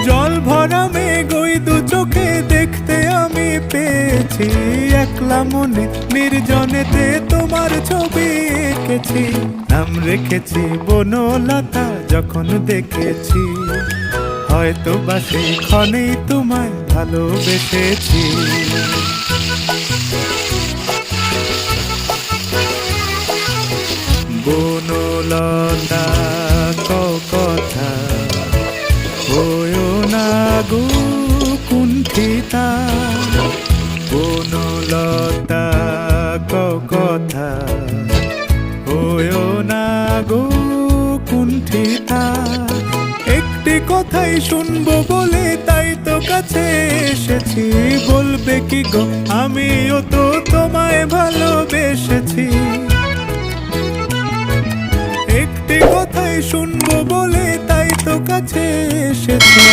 জল ভরা মেঘ ওই দু চোখে দেখতে আমি পেয়েছি, একলা মনে নির্জনেতে তোমার ছবি এঁকেছি। নাম রেখেছি বনলতা যখন দেখেছি, হয়তো বা সেই ক্ষণেই তোমায় ভালোবেসেছি। বনলতা কথা হয়ো না গো কুণ্ঠিতা, বনলতা কথা হয়ো না গো কুণ্ঠিতা। একটি কথাই শুনবো বলে তাই তো কাছে এসেছি, বলবে কি গো আমিও তো তোমায় ভালোবেসেছি। একটি কথাই শুনবো বলে তাই তো কাছে এসেছি।